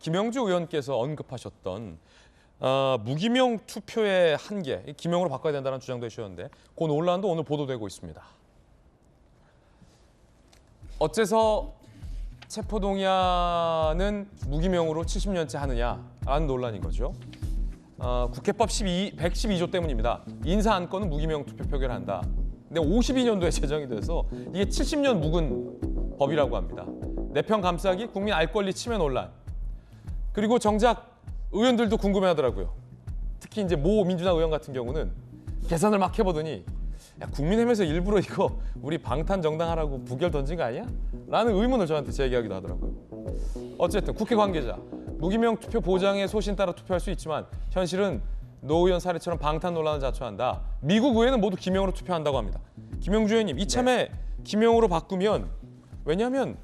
김영주 의원께서 언급하셨던 무기명 투표의 한계, 기명으로 바꿔야 된다는 주장도 해주셨는데 그 논란도 오늘 보도되고 있습니다. 어째서 체포동의안은 무기명으로 70년째 하느냐라는 논란인 거죠. 국회법 112조 때문입니다. 인사 안건은 무기명 투표 표결한다. 근데 52년도에 제정이 돼서 이게 70년 묵은 법이라고 합니다. 내편 감싸기, 국민 알 권리 침해 논란. 그리고 정작 의원들도 궁금해하더라고요. 특히 이제 모 민주당 의원 같은 경우는 계산을 막 해보더니 야, 국민의힘에서 일부러 이거 우리 방탄 정당 하라고 부결 던진 거 아니야? 라는 의문을 저한테 제기하기도 하더라고요. 어쨌든 국회 관계자, 무기명 투표 보장의 소신 따라 투표할 수 있지만 현실은 노 의원 사례처럼 방탄 논란을 자초한다. 미국 의회는 모두 기명으로 투표한다고 합니다. 김영주 의원님, 이참에 기명으로 바꾸면, 왜냐하면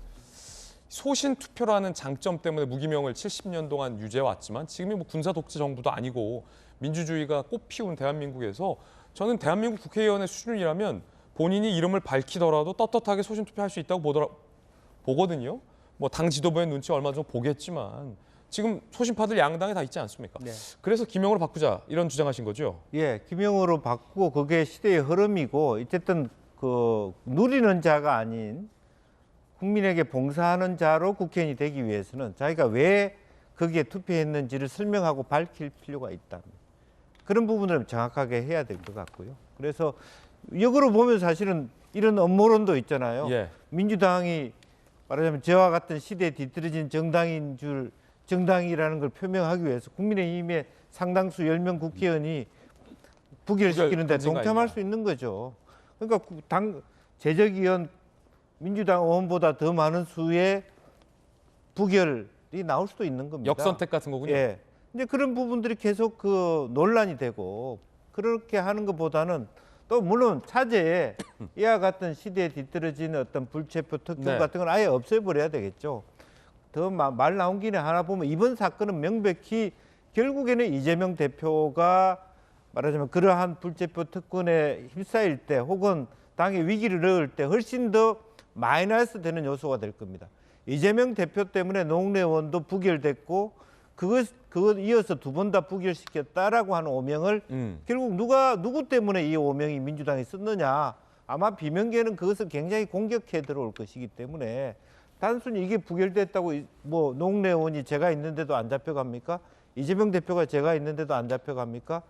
소신 투표라는 장점 때문에 무기명을 70년 동안 유지해왔지만 지금이 뭐 군사 독재 정부도 아니고 민주주의가 꽃피운 대한민국에서 저는 대한민국 국회의원의 수준이라면 본인이 이름을 밝히더라도 떳떳하게 소신 투표할 수 있다고 보거든요. 뭐 당 지도부의 눈치 얼마 정도 보겠지만 지금 소신파들 양당에 다 있지 않습니까? 네. 그래서 기명으로 바꾸자 이런 주장하신 거죠? 예, 기명으로 바꾸고 그게 시대의 흐름이고 어쨌든 그 누리는 자가 아닌 국민에게 봉사하는 자로 국회의원이 되기 위해서는 자기가 왜 거기에 투표했는지를 설명하고 밝힐 필요가 있다. 그런 부분을 정확하게 해야 될 것 같고요. 그래서 역으로 보면 사실은 이런 음모론도 있잖아요. 예. 민주당이 말하자면 저와 같은 시대에 뒤떨어진 정당이라는 걸 표명하기 위해서 국민의힘의 상당수 10명 국회의원이 부결시키는데 동참할 수 있는 거죠. 그러니까 당 재적의원 민주당 의원보다 더 많은 수의 부결이 나올 수도 있는 겁니다. 역선택 같은 거군요. 예. 이제 그런 부분들이 계속 그 논란이 되고 그렇게 하는 것보다는 또 물론 차제에 이와 같은 시대에 뒤떨어진 어떤 불체포 특권 네. 같은 건 아예 없애버려야 되겠죠. 더 말 나온 김에 하나 보면 이번 사건은 명백히 결국에는 이재명 대표가 말하자면 그러한 불체포 특권에 휩싸일 때 혹은 당의 위기를 넣을 때 훨씬 더 마이너스 되는 요소가 될 겁니다. 이재명 대표 때문에 노웅래 의원도 부결됐고 그것 이어서 두 번 다 부결시켰다라고 하는 오명을 결국 누구 때문에 이 오명이 민주당이 썼느냐. 아마 비명계는 그것을 굉장히 공격해 들어올 것이기 때문에 단순히 이게 부결됐다고 뭐 노웅래 의원이 제가 있는데도 안 잡혀갑니까? 이재명 대표가 제가 있는데도 안 잡혀갑니까?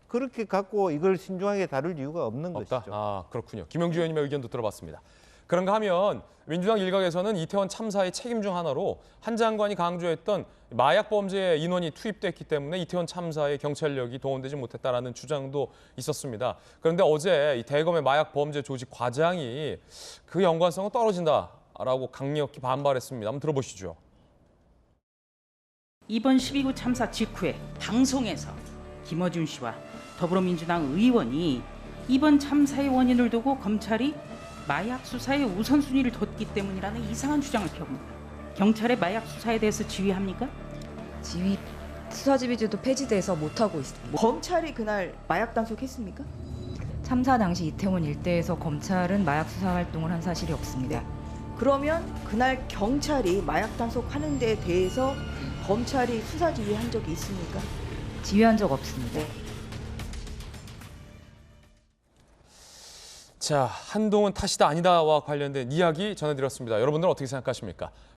그렇게 갖고 이걸 신중하게 다룰 이유가 없는 없다? 것이죠. 아, 그렇군요. 김영주 의원님의 의견도 들어봤습니다. 그런가 하면 민주당 일각에서는 이태원 참사의 책임 중 하나로 한 장관이 강조했던 마약 범죄 인원이 투입됐기 때문에 이태원 참사에 경찰력이 동원되지 못했다라는 주장도 있었습니다. 그런데 어제 이 대검의 마약 범죄 조직 과장이 그 연관성은 떨어진다라고 강력히 반발했습니다. 한번 들어보시죠. 이번 12구 참사 직후에 방송에서 김어준 씨와 더불어민주당 의원이 이번 참사의 원인을 두고 검찰이 마약 수사에 우선순위를 뒀기 때문이라는 이상한 주장을 펴옵니다. 경찰의 마약 수사에 대해서 지휘합니까? 수사지휘제도 폐지돼서 못하고 있습니다. 검찰이 그날 마약 단속했습니까? 참사 당시 이태원 일대에서 검찰은 마약 수사 활동을 한 사실이 없습니다. 그러면 그날 경찰이 마약 단속하는 데에 대해서 검찰이 수사지휘한 적이 있습니까? 지휘한 적 없습니다. 자, 한동훈 탓이다 아니다와 관련된 이야기 전해드렸습니다. 여러분들은 어떻게 생각하십니까?